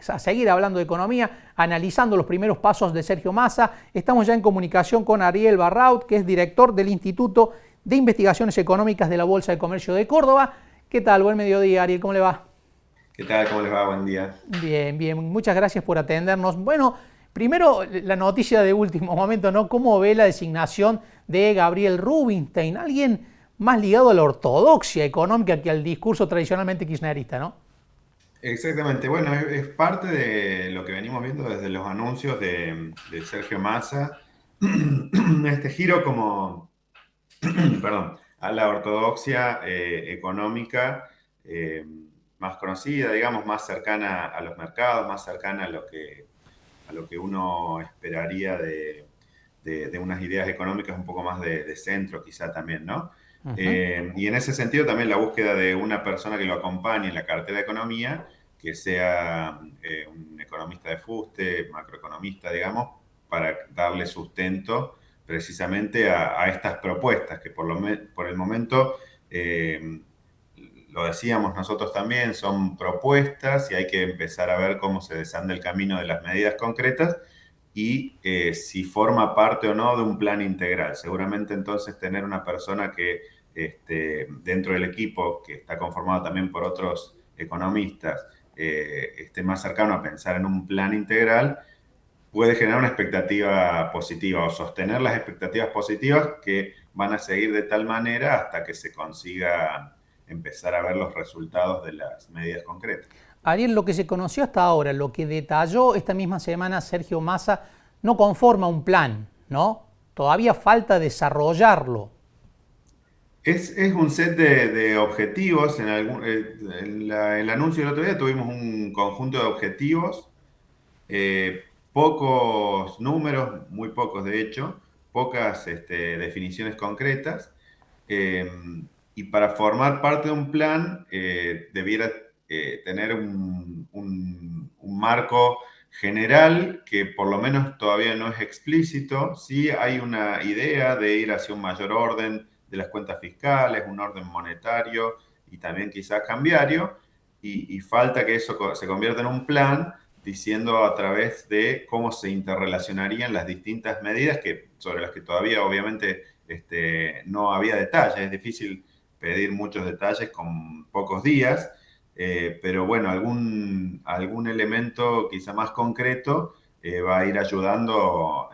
A seguir hablando de economía, analizando los primeros pasos de Sergio Massa. Estamos ya en comunicación con Ariel Barraud, que es director del Instituto de Investigaciones Económicas de la Bolsa de Comercio de Córdoba. ¿Qué tal? Buen mediodía, Ariel, ¿cómo le va? ¿Qué tal? ¿Cómo les va? Buen día. Bien, bien, muchas gracias por atendernos. Bueno, primero la noticia de último momento, ¿no? ¿Cómo ve la designación de Gabriel Rubinstein? Alguien más ligado a la ortodoxia económica que al discurso tradicionalmente kirchnerista, ¿no? Exactamente, bueno, es parte de lo que venimos viendo desde los anuncios de Sergio Massa, este giro como, perdón, a la ortodoxia económica más conocida, digamos, más cercana a los mercados, más cercana a lo que uno esperaría de unas ideas económicas un poco más de centro, quizá también, ¿no? Ujú. Y en ese sentido también la búsqueda de una persona que lo acompañe en la cartera de economía, que sea un economista de fuste, macroeconomista, digamos, para darle sustento precisamente a estas propuestas que por el momento, lo decíamos nosotros también, son propuestas y hay que empezar a ver cómo se desanda el camino de las medidas concretas y si forma parte o no de un plan integral. Seguramente entonces tener una persona que dentro del equipo, que está conformado también por otros economistas, esté más cercano a pensar en un plan integral, puede generar una expectativa positiva o sostener las expectativas positivas que van a seguir de tal manera hasta que se consiga empezar a ver los resultados de las medidas concretas. Ariel, lo que se conoció hasta ahora, lo que detalló esta misma semana Sergio Massa, no conforma un plan, ¿no? Todavía falta desarrollarlo. Es un set de objetivos. El anuncio del otro día tuvimos un conjunto de objetivos, pocos números, muy pocos de hecho, pocas definiciones concretas. eh, y para formar parte de un plan debiera tener un marco general que por lo menos todavía no es explícito. Sí hay una idea de ir hacia un mayor orden de las cuentas fiscales, un orden monetario y también quizás cambiario, y falta que eso se convierta en un plan diciendo a través de cómo se interrelacionarían las distintas medidas sobre las que todavía obviamente no había detalles. Es difícil pedir muchos detalles con pocos días, pero bueno, algún elemento quizá más concreto va a ir ayudando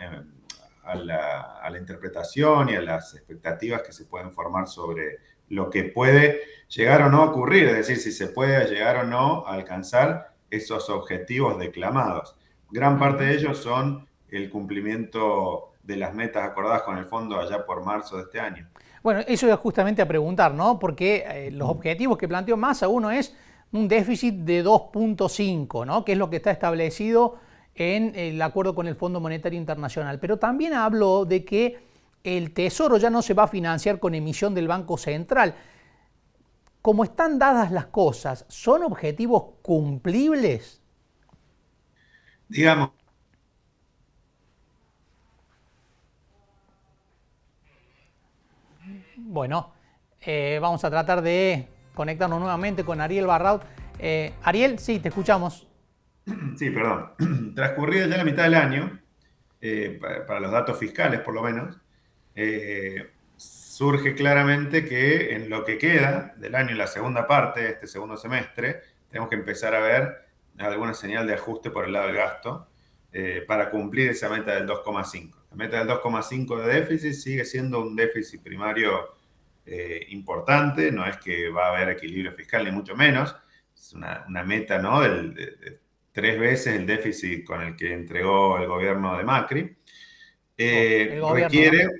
a la interpretación y a las expectativas que se pueden formar sobre lo que puede llegar o no a ocurrir, es decir, si se puede llegar o no a alcanzar esos objetivos declamados. Gran parte Ujú. de ellos son el cumplimiento de las metas acordadas con el fondo allá por marzo de este año. Bueno, eso era justamente a preguntar, ¿no? Porque los objetivos que planteó Massa, uno es un déficit de 2,5, ¿no? Que es lo que está establecido en el acuerdo con el Fondo Monetario Internacional. Pero también habló de que el Tesoro ya no se va a financiar con emisión del Banco Central. Como están dadas las cosas, ¿son objetivos cumplibles? Digamos, Bueno, vamos a tratar de conectarnos nuevamente con Ariel Barraud. Ariel, sí, te escuchamos. sí, perdón, transcurrida ya la mitad del año, para los datos fiscales por lo menos, surge claramente que en lo que queda del año, en la segunda parte, este segundo semestre, tenemos que empezar a ver alguna señal de ajuste por el lado del gasto para cumplir esa meta del 2,5. La meta del 2,5 de déficit sigue siendo un déficit primario importante, no es que va a haber equilibrio fiscal ni mucho menos, es una meta, ¿no? De 3 veces el déficit con el que entregó el gobierno de Macri. El gobierno, ¿no?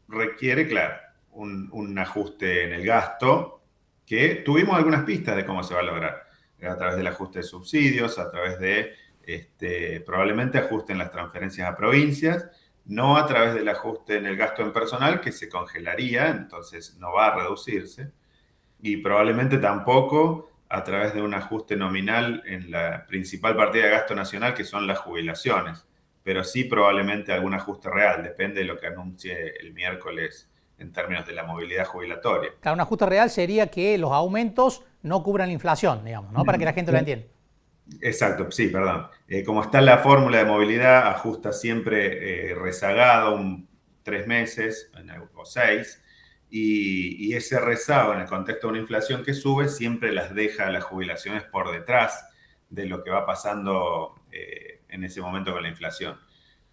Requiere, claro, un ajuste en el gasto, que tuvimos algunas pistas de cómo se va a lograr, a través del ajuste de subsidios, a través de probablemente ajuste en las transferencias a provincias, no a través del ajuste en el gasto en personal, que se congelaría, entonces no va a reducirse, y probablemente tampoco a través de un ajuste nominal en la principal partida de gasto nacional, que son las jubilaciones, pero sí probablemente algún ajuste real, depende de lo que anuncie el miércoles en términos de la movilidad jubilatoria. Claro, un ajuste real sería que los aumentos no cubran la inflación, digamos, ¿no? Para que la gente lo entienda. Exacto, sí, perdón. Como está la fórmula de movilidad, ajusta siempre rezagado 3 meses o 6, y ese rezago en el contexto de una inflación que sube siempre las deja las jubilaciones por detrás de lo que va pasando en ese momento con la inflación.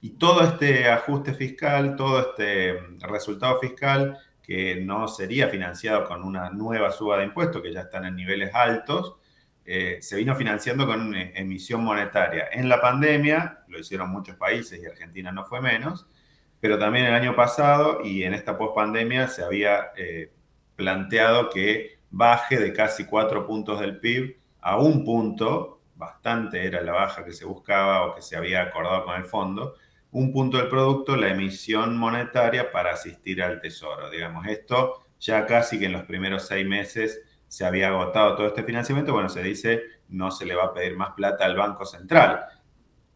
Y todo este ajuste fiscal, todo este resultado fiscal que no sería financiado con una nueva suba de impuestos, que ya están en niveles altos, se vino financiando con emisión monetaria. En la pandemia, lo hicieron muchos países y Argentina no fue menos, pero también el año pasado y en esta pospandemia se había planteado que baje de casi 4 puntos del PIB a 1 punto, bastante era la baja que se buscaba o que se había acordado con el fondo, 1 punto del producto, la emisión monetaria para asistir al tesoro. Digamos, esto ya casi que en los primeros 6 meses se había agotado todo este financiamiento. Bueno, se dice no se le va a pedir más plata al Banco Central,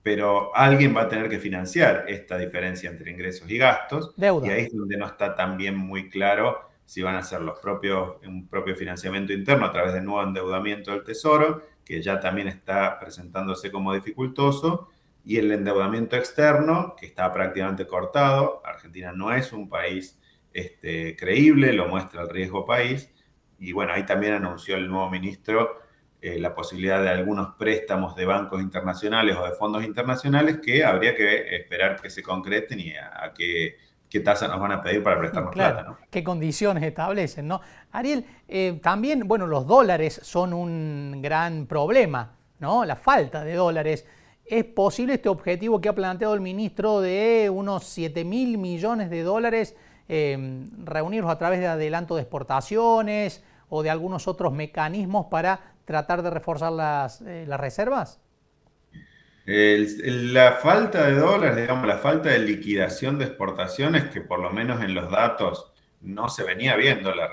pero alguien va a tener que financiar esta diferencia entre ingresos y gastos, y Deuda. ahí es donde no está también muy claro si van a ser un propio financiamiento interno a través de nuevo endeudamiento del Tesoro, que ya también está presentándose como dificultoso, y el endeudamiento externo, que está prácticamente cortado. Argentina no es un país creíble, lo muestra el riesgo país, y bueno, ahí también anunció el nuevo ministro la posibilidad de algunos préstamos de bancos internacionales o de fondos internacionales que habría que esperar que se concreten y a qué tasa nos van a pedir para prestarnos Claro, plata, ¿no? qué condiciones establecen, ¿no? Ariel, también, bueno, los dólares son un gran problema, ¿no? La falta de dólares. ¿Es posible este objetivo que ha planteado el ministro de unos 7.000 millones de dólares, reunirlos a través de adelanto de exportaciones o de algunos otros mecanismos para tratar de reforzar las reservas? La falta de dólares, digamos, la falta de liquidación de exportaciones, que por lo menos en los datos no se venía viendo, la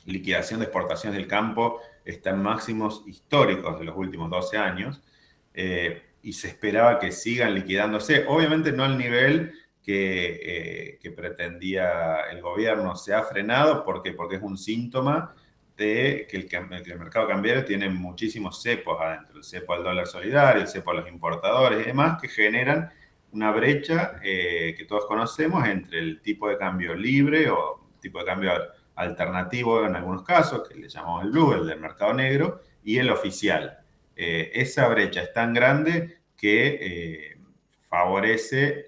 liquidación de exportaciones del campo está en máximos históricos de los últimos 12 años, y se esperaba que sigan liquidándose, obviamente no al nivel que pretendía el gobierno. Se ha frenado porque es un síntoma de que el mercado cambiario tiene muchísimos cepos adentro, el cepo al dólar solidario, el cepo a los importadores y demás, que generan una brecha que todos conocemos entre el tipo de cambio libre o tipo de cambio alternativo en algunos casos, que le llamamos el blue, el del mercado negro, y el oficial. Esa brecha es tan grande que favorece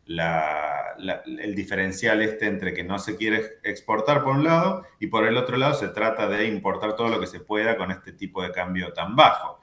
el diferencial entre que no se quiere exportar por un lado y por el otro lado se trata de importar todo lo que se pueda con este tipo de cambio tan bajo.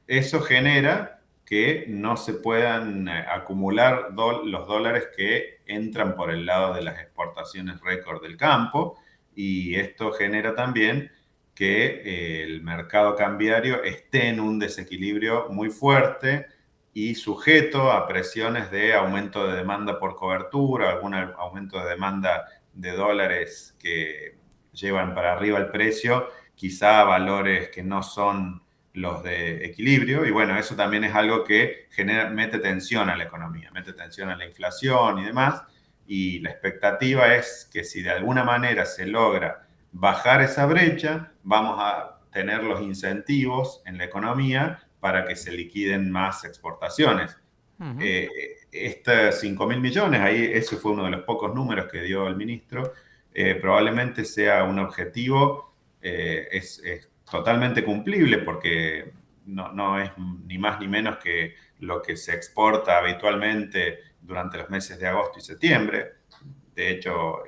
Eso genera que no se puedan acumular los dólares que entran por el lado de las exportaciones récord del campo, y esto genera también que el mercado cambiario esté en un desequilibrio muy fuerte y sujeto a presiones de aumento de demanda por cobertura, algún aumento de demanda de dólares que llevan para arriba el precio, quizá a valores que no son los de equilibrio. Y bueno, eso también es algo que mete tensión a la economía, mete tensión a la inflación y demás. Y la expectativa es que si de alguna manera se logra bajar esa brecha, vamos a tener los incentivos en la economía para que se liquiden más exportaciones. Uh-huh. Estos 5.000 millones, ahí ese fue uno de los pocos números que dio el ministro, probablemente sea un objetivo, es totalmente cumplible porque no es ni más ni menos que lo que se exporta habitualmente durante los meses de agosto y septiembre. De hecho,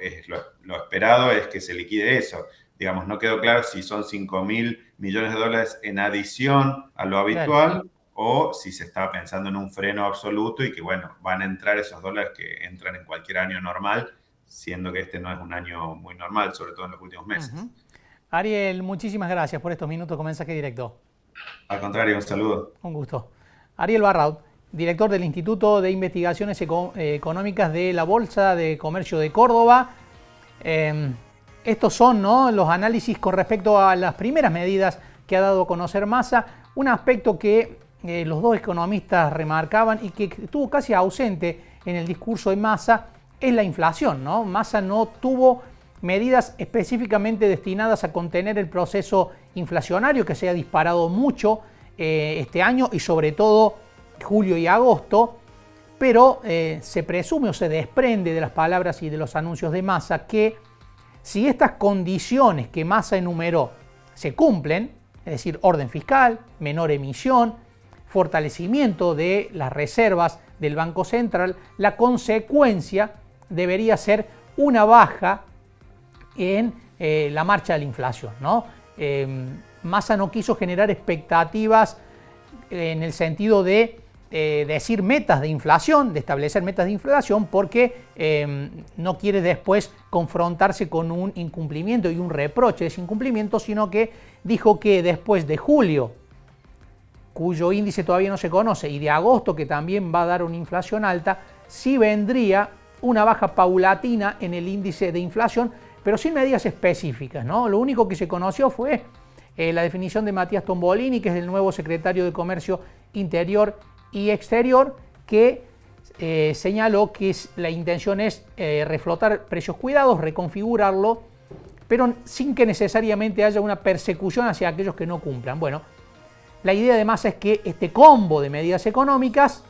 lo esperado es que se liquide eso. Digamos, no quedó claro si son 5.000 millones de dólares en adición a lo Claro. habitual o si se estaba pensando en un freno absoluto y que, bueno, van a entrar esos dólares que entran en cualquier año normal, siendo que este no es un año muy normal, sobre todo en los últimos meses. Uh-huh. Ariel, muchísimas gracias por estos minutos con mensaje directo. Al contrario, un saludo. Un gusto. Ariel Barraud, director del Instituto de Investigaciones Económicas de la Bolsa de Comercio de Córdoba. Estos son, ¿no?, los análisis con respecto a las primeras medidas que ha dado a conocer Massa. Un aspecto que los dos economistas remarcaban y que estuvo casi ausente en el discurso de Massa es la inflación, ¿no? Massa no tuvo medidas específicamente destinadas a contener el proceso inflacionario que se ha disparado mucho este año y sobre todo julio y agosto, pero se presume o se desprende de las palabras y de los anuncios de Massa que si estas condiciones que Massa enumeró se cumplen, es decir, orden fiscal, menor emisión, fortalecimiento de las reservas del Banco Central, la consecuencia debería ser una baja en la marcha de la inflación, ¿no? Massa no quiso generar expectativas en el sentido de decir metas de inflación, de establecer metas de inflación, porque no quiere después confrontarse con un incumplimiento y un reproche de ese incumplimiento, sino que dijo que después de julio, cuyo índice todavía no se conoce, y de agosto, que también va a dar una inflación alta, sí vendría una baja paulatina en el índice de inflación, pero sin medidas específicas, ¿no? Lo único que se conoció fue la definición de Matías Tombolini, que es el nuevo secretario de Comercio Interior y Exterior, que señaló que la intención es reflotar precios cuidados, reconfigurarlo, pero sin que necesariamente haya una persecución hacia aquellos que no cumplan. Bueno, la idea de Massa es que este combo de medidas económicas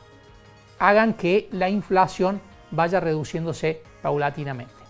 hagan que la inflación vaya reduciéndose paulatinamente.